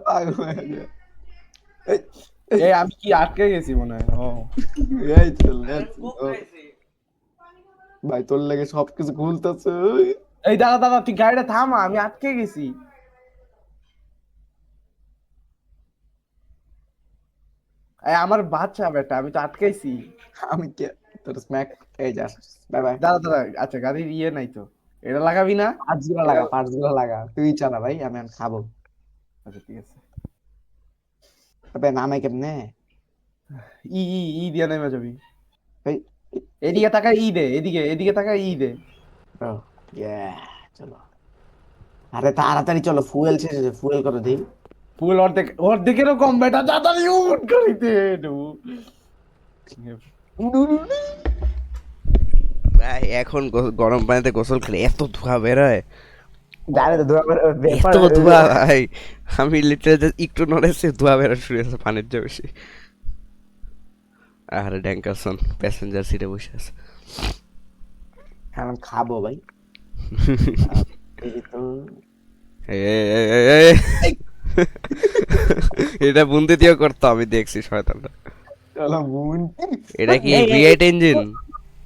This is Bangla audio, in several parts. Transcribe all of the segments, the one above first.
পাগল হয়ে গেছে। এই আমি কি আটকে গেছি মনে হয়। ও এই চল ভাই, তোর লেগে সবকিছু খুলতেছে। এই দাঁড়া দাঁড়া, তুই গাড়িটা থামা, আমি আটকে গেছি। এই আমার বাচ্চা বেটা, আমি তো আটকাইছি। আমি কে তোর স্ম্যাক। এই যা, বাই বাই। দাঁড়া দাঁড়া, আচ্ছা গাড়ির ইয়ে নাই তো, এটা লাগাবি না? এটা পার্টস গুলো লাগা, তুই চালা ভাই, আমি এখন খাবো। আচ্ছা ঠিক আছে। তবে নামে কেমনে ই ই ই দিয়ে নেমে যাবি। ভাই? এদিকে তাকা ই দে, এদিকে এদিকে তাকা ই দে। ও ইয়া, চলো। আরে তাড়াতাড়ি চলো, ফুয়েল শেষ হয়েছে, ফুয়েল করে দিই। ফুল অর্ধেক, অর্ধেকেরও কম বেটা, তাড়াতাড়ি উঠ গাড়িতে ভাই এখন গরম পানিতে গোসল খেলে এত ধোঁয়া বেরোয়, জানে তো ধোয়া করে ব্যাপার। এত ধোঁয়া ভাই। আমি লিটারালি একটু নড়েছি ধোঁয়া বেরো শুরু হয়েছে পানির চেয়ে বেশি। আরে ড্যাঙ্কারসন প্যাসেঞ্জার সিটে বসে আছে। হ্যাঁ আমি খাবো ভাই। এই তো এই, এটা বুনতে দিয়েও করতো, আমি দেখছি শয়তানটা। চলো বোন। এটা কি এই, V8 ইঞ্জিন?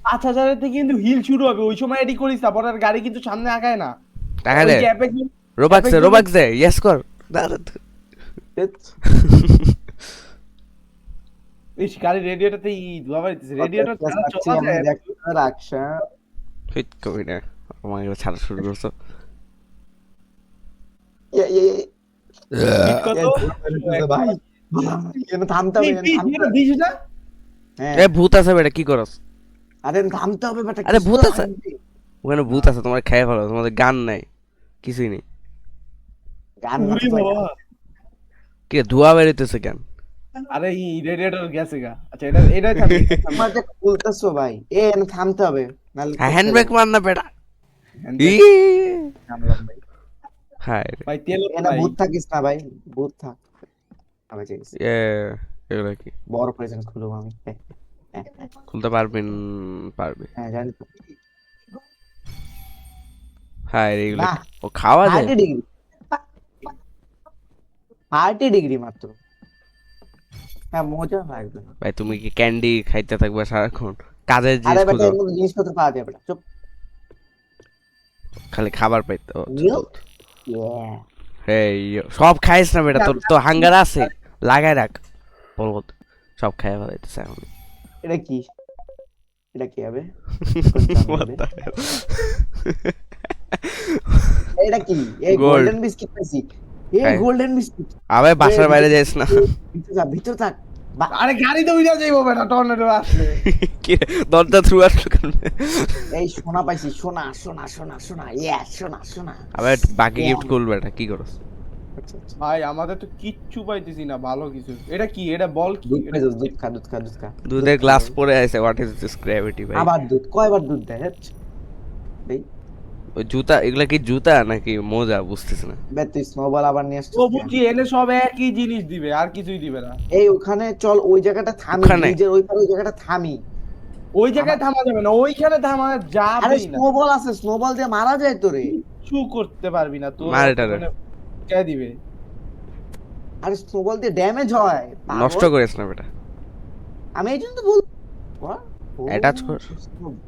5,000 থেকে কিন্তু হিল শুরু হবে, ওই সময় এডি করিস না, পরে আর গাড়ি কিন্তু সামনে আগায় না। টাকা ওই দে, গ্যাপে রোবাক্সে রোবাক্সে ইয়েস কর। ইস, গাড়ি রেডিয়েটরতে ই ধোয়া বাড়িতেছে, রেডিয়েটর ছাড়া চলা আমি যায়? দেখতে রাখছা। হিট করি না, আমার এবার ছাড়া শুরু করছো। হিট কত? ভাই কেন থামতে হবে, কেন থামতে হবে? দিস না? হ্যাঁ এ ভূত আছে বেটা, কি করস? আরে থামতে হবে বেটা, আরে কিছু ভূত তো আছে, থামবে। ওখানে ভূত আছে, তোমার খেয়ে ফেলো, তোমাদের গান নাই, কিছুই নেই। গান না উড়ি থাকলে বাবা। কি রে, ধোঁয়া বেরোতেছে কেন? আরে ই রেডিয়েটর গেছে গা। আচ্ছা এটা এটাই থামবে, এটাই থামবে। তোমার যে বলতেছো ভাই, এ না থামতে হবে, নাহলে হ্যান্ড করতে ব্রেক যাবে। মার না বেটা। ই হ্যান্ডব্রেক নামলাম ভাই। হায় রে। ভাই তেল এ না নাই। ভূত থাকিস না ভাই, ভূত থাক। আমি চাইছি এ এগুলো কি বড় প্রেজেন্ট খুলবো আমি। খুলতে পারবেন? পারবে। হ্যাঁ জানি তো। হায় রে, এগুলো না কি? ও খাওয়া যায়? 30 ডিগ্রি, 30 ডিগ্রি মাত্র। হ্যাঁ মজা লাগবে না। ভাই তুমি কি ক্যান্ডি খাইতে থাকবে সারাক্ষণ? কাজের আরে জিনিস বেটা খুঁজো, এর মধ্যে জিনিসপত্র পাওয়া যায় বেটা, চুপ। খালি খাবার পাইতে। ও আচ্ছা, রিয়েল তো ইয়া। এই সব খাইস না বেটা, তোর তো হাঙ্গার আছে, লাগাই রাখ বলবো। সব খাই ফেলাইতেছে এখন। এটা কি, এটা কি হবে? কোন দাম What হবে? the hell? এটা কি? এই গোল্ড গোল্ডেন বিস্কিট পাইছি। এই খাই, গোল্ডেন বিস্কিট। আবে এই বাসার বাইরে ভিতরে যাইস না। ভিতরে থাক, ভিতরে থাক। আরে গাড়িতে উড়ে যাইবো বেটা, টর্নেডো আসলে। কি রে, দরজা থ্রু আসলো কেন? এই সোনা পাইছি, সোনা সোনা সোনা সোনা, ইয়া সোনা সোনা। আবে বাকি ইয়া। গিফট করবে এটা, কি করস? আচ্ছা আচ্ছা। ভাই আমাদের তো কিচ্ছু পাইতেছি না ভালো কিছু। এটা কি, এটা বল কি দুধ এটা? খাইছস, দুধ খা, দুধ খা, দুধ খা। দুধ দুধের খা গ্লাস ভাই। পরে আছে, হোয়াট ইজ দিস গ্র্যাভিটি ভাই? আবার দুধ, কয়বার দুধ দেয়? হ্যাট। দেই। ওই জুতা, এগুলা কি জুতা নাকি মোজা বুঝতেছ না। বে তুই স্নোবল আবার নিয়ে ও আসছিস কেন? বুঝছি, এনে সব একই জিনিস দিবে, আর কিছুই দিবে না। এই ওখানে চল, ওই জায়গাটা থামি, ওখানে ব্রিজের ওই পারে ওই জায়গাটা থামি। ওই আমার জায়গায় থামা যাবে না, ওইখানে থামা আরে যাবেই না। স্নোবল আছে, স্নোবল দিয়ে মারা যায় তোরে। কিচ্ছু করতে পারবি না তো, মার এটারে, ওখানে কে দিবে? আরে স্নোবল দিয়ে ড্যামেজ হয় নষ্ট পাগল। করিস না বেটা, আমি এই জন্য তো বল। What? ও, অ্যাটাচ কর। snow-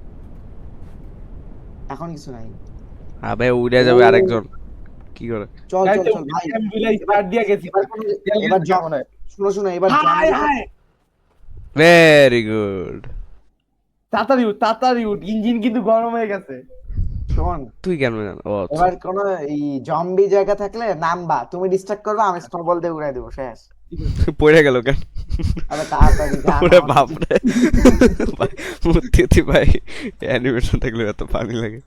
এখন কিছু নাই। আবে উড়ে যাবে আরেকজন, কি করে? চল এই চল তো চল ভাই। আমি বিলাই এবার স্টার্ট দিয়ে গেছি, এবার কোনো তেল এবার গেছে জম, মনে হয়। শোনো শোনো, এবার হাই জঙ্গলে হাই, ভেরি গুড। তাড়াতাড়ি উঠ, তাড়াতাড়ি উঠ, ইঞ্জিন কিন্তু গরম হয়ে গেছে। শোন। তুই কেন জান? ও আচ্ছা। এবার কোন এই জম্বি জায়গা থাকলে নামবা, তুমি ডিস্ট্রাক্ট করবা, আমি স্নোবল দিয়ে উড়াই দেবো, শেষ। পড়ে গেল কেন? আরে তাড়াতাড়ি যা ওরে নামা। বাপ রে, ভাই মূর্তি ভাই, অ্যানিমেশন থাকলে এত পানি লাগে।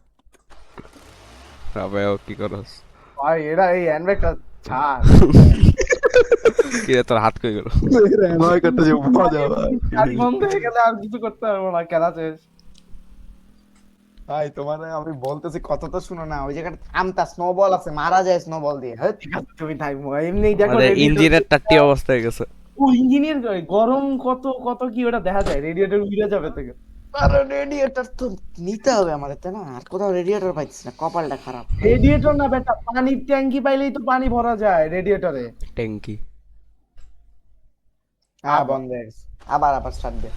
আবে ও কি করস? ভাই এরা এই হ্যান্ডব্যাগটা ছাড়। কি রে, তোর হাত কই গেল? ভয় করতে যে মজা ভাই। গাড়ি বন্ধ হয়ে গেলে আর কিছু করতে পারবো না, খেলা শেষ। ভাই তোমার আমি বলতেছি, কথা তো শুনো না, ওই জায়গাটা থামতা, স্নোবল আছে, মারা যায় স্নোবল দিয়ে। হ্যাঁ ঠিক আছে তুমি থাকবো, এমনি দেখো আমাদের রেডিয়েটর। ইঞ্জিনের টাট্টি অবস্থা হয়ে গেছে। ও ইঞ্জিনিয়ার গরম কত কত কি ওটা দেখা যায়, রেডিয়েটর উড়ে যাবে থেকে। আরে রেডিয়েটর তো নিতে হবে আমাদের, তাই না? আর কোথাও রেডিয়েটর পাইছিস না, কপালটা খারাপ। রেডিয়েটর না বেটা, পানির ট্যাঙ্কি পাইলেই তো পানি ভরা যায় রেডিয়েটরে। ট্যাঙ্কি বন্ধ হয়ে গেছে। আবার স্টার্ট দে।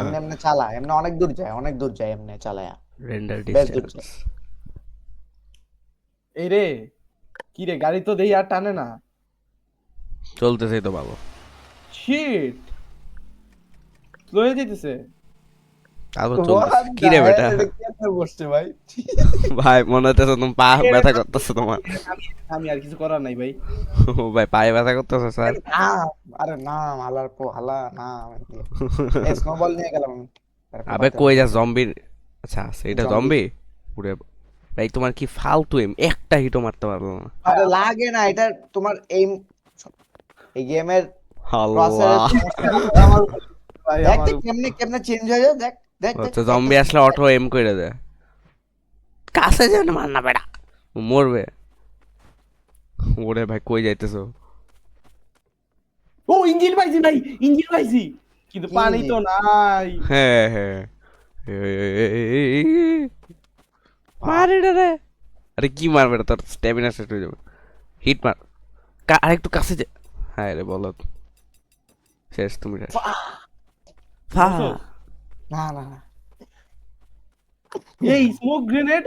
এমনি এমনি চালা, এমনি অনেক দূর যায় এমনি চালায়া। রেন্ডার বেশ দূর ডিসটেন্স যায়। এই রে কি রে গাড়ি তো দেই আর টানে না। চলতেছে তো ভালো। শিট স্লো হয়ে যেতেছে। আবার চলতেছে কি রে বেটা এটা কেমনে বসছে ভাই? ভাই মনে হচ্ছে তুমি পা ব্যথা করতেছে তোমার আমি আর কিছু করার নাই ভাই। ও ভাই পায়ে ব্যথা করতেছে স্যার আরে না, হালার পো হালা না। এই স্নোবল নিয়ে গেলাম আমি। আবে কই যা জম্বির আচ্ছা আছে এটা Zombie। জম্বি পুরে ভাই তোমার কি ফালতু এম একটা হিটও মারতে পারলো না আরে লাগে না, এটা তোমার এই গেমের আল্লাহ ভাই দেখ আমার দেখ কেমনে কেমনে চেঞ্জ হয়ে যায়, দেখ দেখ দেখ। আচ্ছা জম্বি আসলে অটো এম করে দেয় কাছে যেন মার না বেটা ও মরবে ওরে ভাই কই যাইতেছো ও ইঞ্জিন পাইছি ভাই, ইঞ্জিন পাইছি কিন্তু কি পানি তো নাই। হ্যাঁ হ্যাঁ মারে রে আরে কি মারবে তোর স্ট্যামিনা শেষ হয়ে যাবে হিট মার আরেকটু কাছে যা হ্যাঁ রে বলো শেষ তুমি শেষ ফা না না না। এই স্মোক গ্রেনেড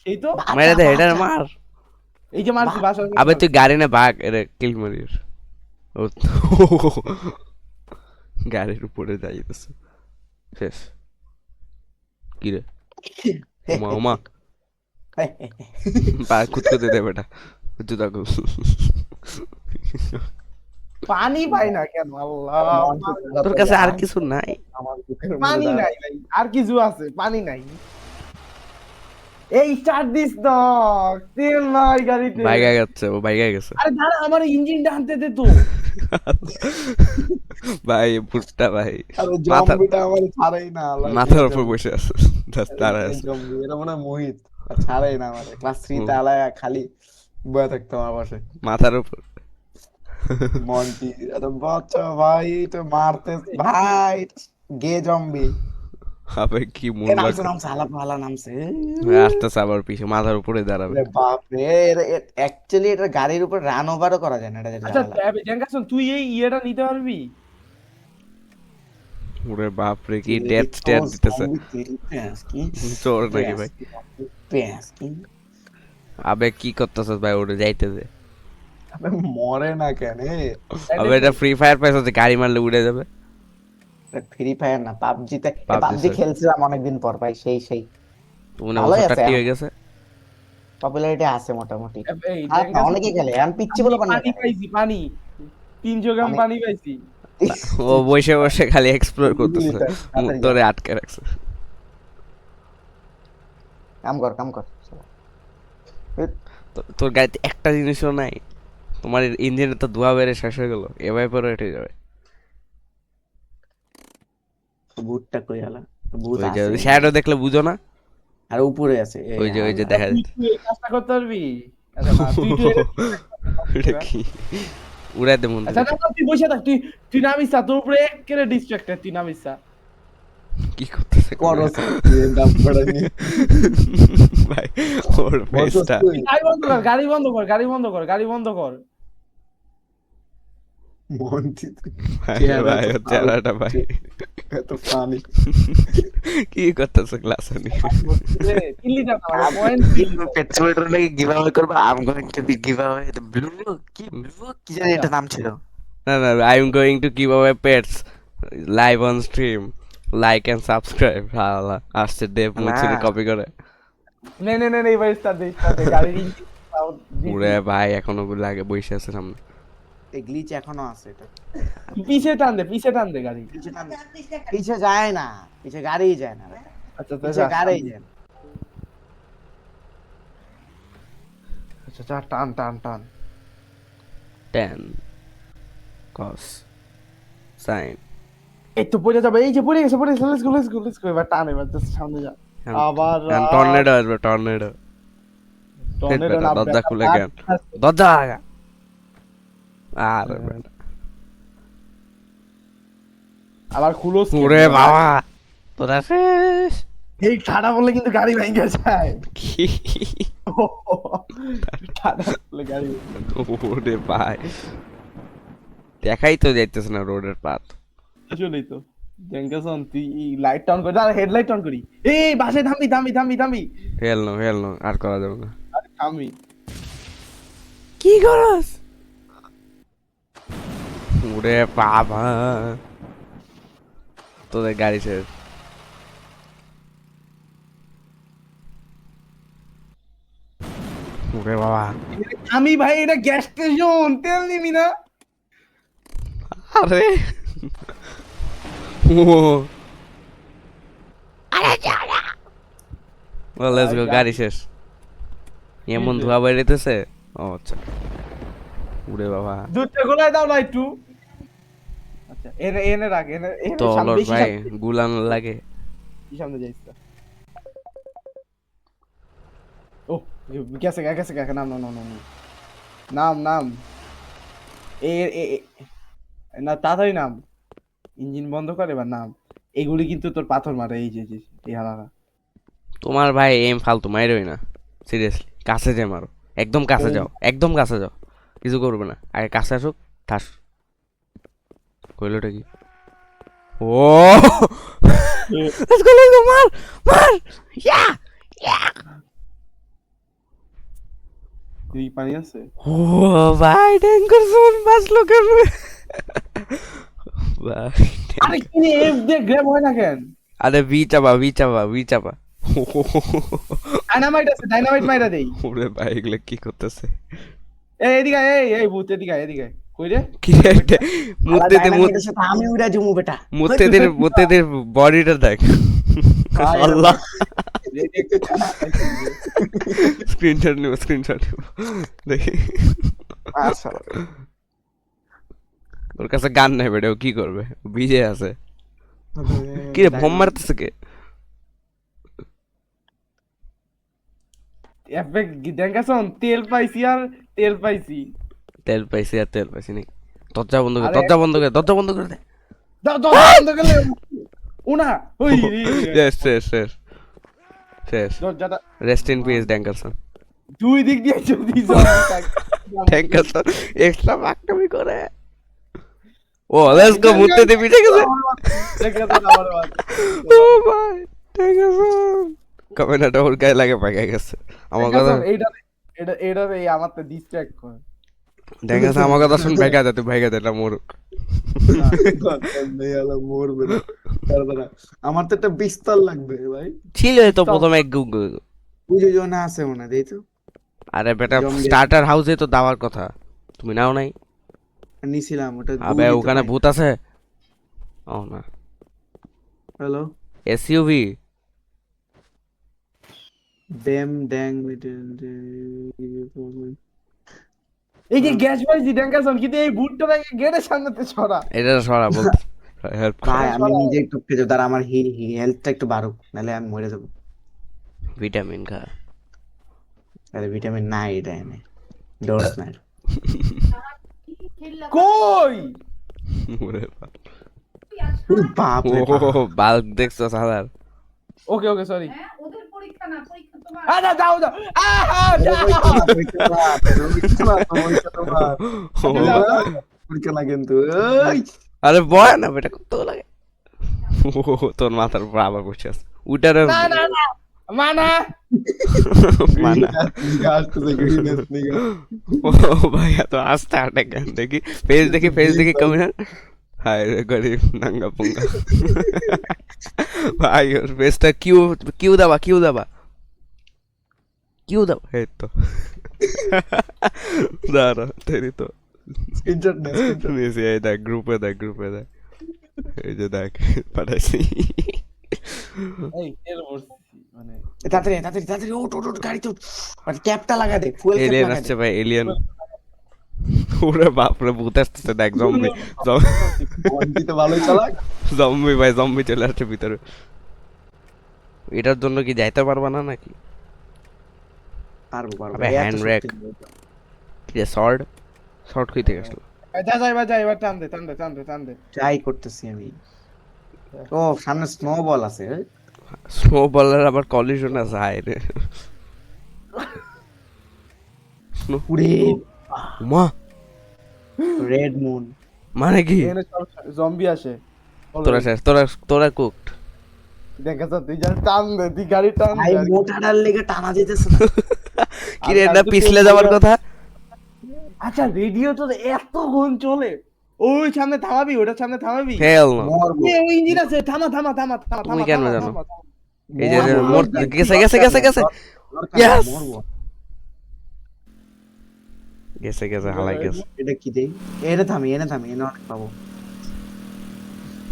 সেই তো মেরে দে এটা মার এই যে মারছি বাসা। আবে তুই গাড়ি না ভাগ এরে কিল মারিস ও গাড়ির উপরে যাইতেছে শেষ কি রে ওমা ওমা পা কুতকুতে দে বেটা জুতা খুল পানি পাই না কেন আল্লাহ। তোর কাছে আর কিছু নাই আমার বুকের পানি মধ্যে নাই ভাই, আর কিছু আছে পানি নাই। এই স্টার্ট দিস না, তেল নাই গাড়িতে। বাইগা গেছে ও বাইগা গেছে আরে দাঁড়া আমার ইঞ্জিনটা আনতে দে তো। ভাই ভুট্টা ভাই আরে মাথা জম্বিটা আমার ছাড়াই না, আল্লাহ। মাথার উপর বসে আছে তারা এই আছে জম্বি এটা মনে হয় মোহিত, আর ছাড়াই না আমার। ক্লাস 3 তে আলায়া খালি বয়ে থাকতো আমার পাশে। মাথার উপর মন্টি এত বাচ্চা ভাই তো মারতে ভাই, গে জম্বি। আবে কি মন এ নামছে লাগছে নামছে হালা পালা নামছে। আসতেছে আবার পিছে মাথার উপরে দাঁড়াবে আরে বাপ রে, অ্যাকচুয়ালি এটা গাড়ির উপর রান ওভারও করা যায় না, এটা যেটা আচ্ছা ঝামেলা। জ্যাঙ্কাসন তুই এই ইয়েটা নিতে পারবি? ওরে বাপ রে কি ডেথ স্টেট দিতেছে চোর নাকি ভাই আবে কি করতেছস ভাই ওরে যাইতে দে মরে না কেন? আবে এটা ফ্রি ফায়ার পাইছে গাড়ি মারলে উড়ে যাবে ফ্রি ফায়ার না, পাবজিতে। PUBG PUBG sir. খেলছিলাম অনেকদিন পর ভাই, সেই তুমি ভালোই আছে, টাটি হয়ে গেছে পপুলারিটি আছে মোটামুটি। এই আর জ্যাঙ্কাসন, অনেকে খেলে, এখন পিচ্ছি বলে পানি পাইছি, পানি 300 গ্রাম পানি পাইছি। ও বসে বসে খালি এক্সপ্লোর করতেছে তাড়াতাড়ি মুখ যা। ধরে আটকে রাখছে কাম কর। তোর গাড়িতে একটা জিনিসও নাই তোমার ইঞ্জিনে তো ধোয়া বেড়ে শেষ হয়ে গেল এভাবে পরে উঠে যাবে ভূতটা কই গেল? ভূত ওই যে আছে শ্যাডো দেখলে বুঝো না আর উপরে আছে। ওই যে দেখা তুই যাচ্ছে তুই এই কাজটা করতে পারবি? আচ্ছা না তুই তুই ওটা কি উড়াই দে মন আচ্ছা না তুই বসে থাক, তুই নামিস না, তোর উপরে একেবারে ডিস্ট্রাক্টেড, তুই নামিস না। কি করতেছে করো দাম করে নি ভাই ওর ফেসটা গাড়ি বন্ধ কর, গাড়ি বন্ধ কর, গাড়ি বন্ধ কর। মন্টি ভাই চেহারাটা ভাই এত ফানি। কি করতেছে ক্লাস নিয়ে এ, 3 লিটার না, মানে পয়েন্ট পেট্রোলের লাগি গিভঅ্যাওয়ে করব। I am going to be giveaway the blue কি জানি এটা নাম ছিল। না I am going to give away pets live on stream like and subscribe হালা আসছে দেব মুছিনি কপি করে নে ভাই স্টার্ট দে গাড়ি পুরে ভাই এখনো লাগে বসে আছে সামনে এই গ্লিচ এখনো আছে এটা। পিছে টান দে গাড়ি। পিছে যায় না, পিছে গাড়িই যায় না। আচ্ছা পিছে গাড়িই যায় না। আচ্ছা টান 10 cos sin এই তো পড়ে যাবে, এই যে পড়ে গেছে, লেটস গো এবার টান, এবার জাস্ট সামনে যা। আবার টর্নেডো আসবে টর্নেডো না দরজা খুলে গেল দরজা লাগা আরে বেটা আবার খুলো পুরে বাবা তোরা শেষ এই ঠাডা বললে কিন্তু গাড়ি ভেঙে যায়। কি ঠাডা বললে গাড়ি ওরে ভাই দেখাই তো যাইতেছে না রোডের পাত। আসলেই তো ড্যাঙ্গাসন তুই লাইট অন করে আর হেডলাইট অন করি। এই বাসে থামি থামি থামি থামি হেল নো আর করা যাবে না। আরে থামি কি করস? ওরে বাবা, তোদের গাড়ি শেষ। ওরে বাবা, আমি ভাই এটা গ্যাস স্টেশন তেল নিবি না আরে ও লেটস গো, গাড়ি শেষ। এমন ধোয়া বেরিয়েছে। ও আচ্ছা, ওরে বাবা, দুধটা গোলায় দাও না একটু। আচ্ছা এনে এনে রাখ এনে এনে তো সামনে লর বেশি ভাই গুলান লাগে। সামনে যাইস না। ও গেছে গেছে গেছে নাম নাম নাম নাম নাম নাম এ এ এ- না তাড়াতাড়ি নাম, ইঞ্জিন বন্ধ করে এবার নাম। এগুলি কিন্তু তোর পাথর মারে এই যে এই হালারা। তোমার ভাই এম ফালতু মাইরই না, সিরিয়াসলি। কাছে যে মারো, একদম কাছে যাও, একদম কাছে যাও, কিছু করবে না। আগে কাছে আসুক, ঠাস। কইলোটা কি? ও লেটস গো, মার মার, ইয়া ইয়া। তুই পানি আছে? ও ভাই, ডেঞ্জার জোন বাঁচলো কেন ভাই? আরে কি রে এফ দিয়ে গ্র্যাব হয় না কেন? আরে বি চাপা, বি চাপা, বি চাপা। ডাইনামাইট আছে, ডাইনামাইট মাইরা দেই। ওরে ভাই, এগুলো কি করতেছে? এই এদিকে আয়, এই ভূত এদিকে আয়, এদিকে আয়। কই রে? কি রে এটা? মুতে দে, ডাইনামাইটের সাথে আমি উড়া জমু বেটা। মুতে দে বডিটা দেখ। আল্লাহ, স্ক্রিনশট নিব, স্ক্রিনশট নিব, দেখি। ওর কাছে গান নাই বেটা, ও কি করবে? ভিজে আছে। কি রে, বোম মারতেছে কে? এফে ড্যাঙ্গাসন তেল পাইছি আর তেল পাইছি। তেল পাইছি আর তেল পাইছি নাকি? দরজা বন্ধ করে, আরে- দরজা বন্ধ করে, দরজা বন্ধ করে দে। দাও দাও বন্ধ করলে উনা ওই শেষ শেষ শেষ শেষ। দরজাটা রেস্ট ইন পিস ড্যাঙ্গারসন। দুই দিক দিয়ে যদি ড্যাঙ্গারসন এক্সট্রা বাকটামি করে। ও লেটস গো, মুতে দে, পিঠে গেছে। ও ভাই, ড্যাঙ্গারসন কমেন্টটা ওর গায়ে লাগে, পাকা গেছে। আমার কথা এইটা এটা এটা এই আমার তো ডিস্ট্রাক্ট করে। ড্যাঙ্গারসন আমার কথা শুন, ভাইগা দে, তুই ভাইগা দে, এটা মরুক। মরবে না। পারবে না। আমার তো একটা বিস্তর লাগবে ভাই। ছিল তো প্রথমে গুগল। পুজো জন্য আছে মনে দেই তো। আরে বেটা, জম্বি। স্টার্টার হাউসে তো দেওয়ার কথা, তুমি নাও নাই। নিছিলাম ওটা। আবে ওখানে ভূত আছে। ও না, হ্যালো এসইউভি। ড্যাম ড্যাং এই যে গ্যাস পাইছি ড্যাঙ্গাসন, কিন্তু এই ভুটটা নাকি গেটের সামনেতে ছড়া। এটা সরা বলতে হেল্প। ভাই আমি নিজে একটু খেতে দাঁড়া, আমার হেলথটা একটু বাড়ুক, নাহলে আমি মরে যাবো। ভিটামিন খা। আরে ভিটামিন নাই এটা এনে, ডোজ নাই। কই ওরে বাপ। ওরে বাপ রে বাপ। ও বাল্ক দেখছো সালার? ওকে ওকে সরি। ওদের পরীক্ষা না, পরীক্ষা তোমার। আচ্ছা যাও যাও আহা যাও পরীক্ষা না কিন্তু ওই আরে বয় না বেটা, কত লাগে। ও তোর মাথার উপর আবার বসে আছে, উটারে না না না মানা মানা। আসতেছে গ্রিনেস নিগা। ও ভাই এত আস্তে হাঁটে কেন? দেখি ফেস, দেখি ফেস, দেখি কমিনার। হায় রে গরিব নাঙ্গা পুঙ্গা। ভাই ওর ফেসটা কিউ কিউ দাবা, কিউ দাবা, কিউ দাবা। এই তো দাঁড়া, তেরি তো স্ক্রিনশট নে, স্ক্রিনশট। নিয়েছি। এই দেখ, গ্রুপে দেখ, গ্রুপে দেখ, এই যে দেখ পাঠাইছি। এই এর বসছি মানে তাড়াতাড়ি তাড়াতাড়ি তাড়াতাড়ি ওঠ ওঠ ওঠ, গাড়িতে ওঠ। আর ক্যাপটা লাগা দে, ফুয়েল ক্যাপ এলিয়েন লাগা আসছে দে। ভাই, এলিয়েন। ওরে বাপরে, ভূত আসতেছে দেখ, জম্বি। বন্টি তো ভালোই চালাক। জম্বি ভাই, জম্বি চলে আসছে ভিতরে। এটার জন্য কি যাইতে পারবা না নাকি? পারবো পারবো। আবে, এত hand শক্তি rack। নেই। কি রে, শর্ট শর্ট কই থেকে আসলো? যা যা এবার যা, এবার টান দে টান দে টান দে টান দে। ট্রাই করতেছি আমি। ও সামনে স্নো বল আছে। স্নো বলার আবার কলিশন আছে, হায় রে। স্নো উড়ে মা, রেড মুন। মানে কি এখানে সব জম্বি আসে তোরা শেষ তোরা কুকড দেখা যাচ্ছে তুই যা টান দে তুই গাড়ি টান ভাই দে আর কি। মোটাটার লেগে টানা যেতেছে না। কি রে আর না তো পিছলে তেল যাওয়ার ভরা- কথা আচ্ছা রেডিও তো এতক্ষণ চলে ওই সামনে থামাবি ওটার সামনে থামাবি হেল নো মরবো। ওই ইঞ্জিন আছে থামা থামা থামা থামা তুমি থামা কেন থামা, জানো? থামা, থামা। এই যে মরবো। গেছে গেছে গেছে গেছে দরকার নেই, Yes! মরবো। গেছে গেছে হালাই গেছে এটা কি দেই? এনে থামি এনে অনেক পাবো।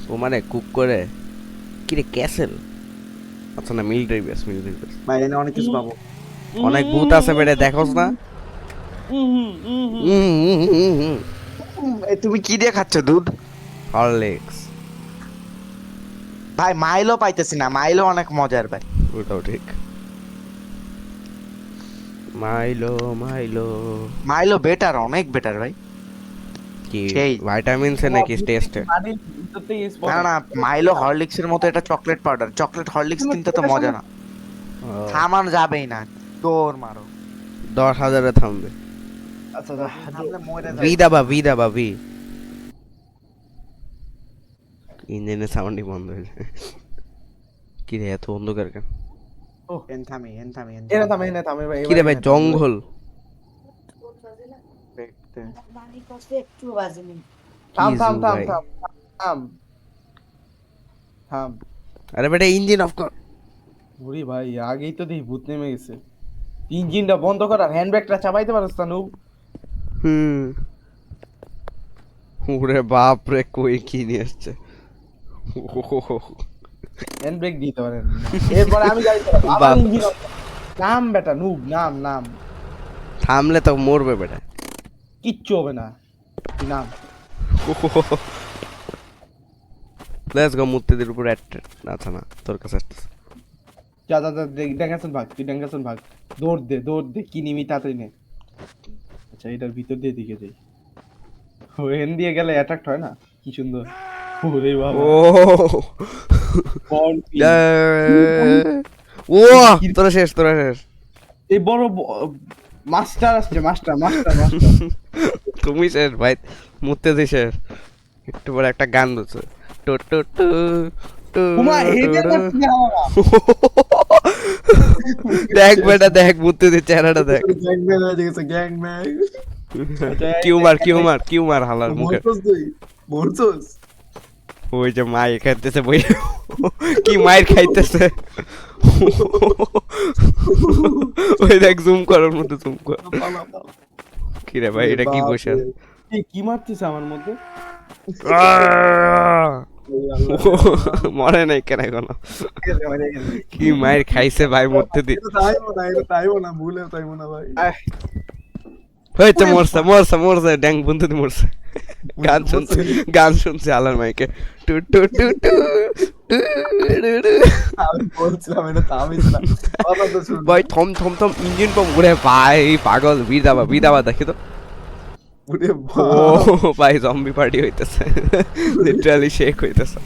ও মানে কুক করে কি রে ক্যাসেল আচ্ছা না মিলিটারি বেস ভাই এনে অনেক কিছু পাবো। অনেক ভূত আছে বেড়ে দেখোস না তুমি কি দিয়ে খাচ্ছ দুধ? হরলিক্স ভাই মাইলও পাইতেছি না, মাইলও অনেক মজার ভাই। ওটাও ঠিক মাইলো মাইলো মাইলো বেটার, অনেক বেটার ভাই। কি সেই। ভাইটামিনস এ নাকি টেস্টে মাটির ভিতর থেকে spot না না মাইলো হরলিক্সের মতো এটা চকলেট পাউডার, চকলেট হরলিক্স কিনতে তো মজা না। থামান যাবেই না, তোর মারো। 10,000 থামবে আচ্ছা থামলে মরে যাবে। ভি দাবা ভি ইঞ্জিনের সাউন্ডই বন্ধ হয়ে যায় কি রে এত অন্ধকার কেন এন থামি এনে থামে ভাই কি রে ভাই জঙ্গল থাম কি থাম zoo থাম ভাই। থাম থাম থাম আরে বেটা ইঞ্জিন অফ কর ওরে ভাই আগেই তো দেখি ভূত নেমে গেছে ইঞ্জিনটা বন্ধ কর আর হ্যান্ডব্রেকটা চাবাইতে পারছ না নু হুম ওরে বাপ রে কই কি নিয়ে আসছে হ্যান্ডব্রেক দিতে পারেন এরপরে আমি গাড়ি চালাবো আবার বাহ। ইঞ্জিন নাম বেটা নুব নাম থামলে তো মরবে বেটা কিচ্ছু হবে না তুই নাম লেটস গো মুত্তিদের উপর অ্যাট্রাক্ট আচ্ছা না তোর কাছে আসতেছে। যা যা যা ড্যাঙ্গাসন ভাগ তুই ড্যাঙ্গাসন ভাগ দৌড় দে কি নিবি তাড়াতাড়ি নে আচ্ছা এটার ভিতর দিয়ে দিকে যাই ও এন দিয়ে গেলে অ্যাট্রাক্ট হয় না কি সুন্দর ওরে বাবা ও বল ও তোরা শেষ এই বড় মাস্টার আসছে মাস্টার তুমি শেষ ভাই মুত্তে শেষ একটু পরে একটা গান দিচ্ছে টু টু টু টু উমা হেডে টু। মারছে আমরা দেখ বেটা দেখ মুত্তে চেহারাটা দেখ গ্যাং ম্যান হয়ে গেছে, গ্যাং ম্যান। কিউ মার হালার মুখে মরছস তুই? মরছস? ওই যে মাই খাইতেছে বই কি মায়ের খাইতেছে ওই দেখ জুম করার মধ্যে জুম কর পালা, পালা। কি রে ভাই এটা কি বসে আছে? কি মারতেছে আমার মধ্যে মরে নাই কেন এখনো কি মায়ের খাইছে ভাই মরতে দি এটা তাইবো না, ভুলে তাইবো না ভাই। হয়েছে মরছে ড্যাং বন্ধু মরছে গান শুনছে আলার মাইকে টু টু টু টু টু, টু, টু। আমি বলছিলাম এটা থামিছিলাম। কথা তো শুন। ভাই থম ইঞ্জিন পাম্প ওরে ভাই পাগল বিদাবা দেখি তো ওরে ও বাপ। ভাই জম্বি পার্টি হইতেছে লিটারালি শেক হইতেছে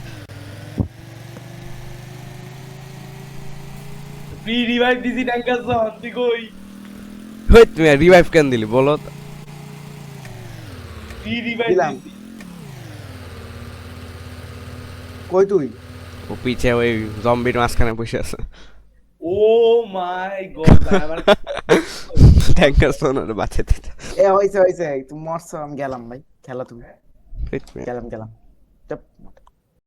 ফ্রি রিভাইভ দিছি ড্যাঙ্গাসন তুই কই হই তুমি রিভাইভ কেন দিলি বলো তো? ফ্রি রিভাইভ দিলাম। দিছি কই তুই? ও পিছে ওই জম্বির মাঝখানে বসে আছে ও মাই গড আমার ট্যাঙ্কার সোনার বাঁচাতে হইছে তুমি মরছো, আমি গেলাম ভাই, খেলা তুমি। হইত মিয়া। গেলাম। চাপ।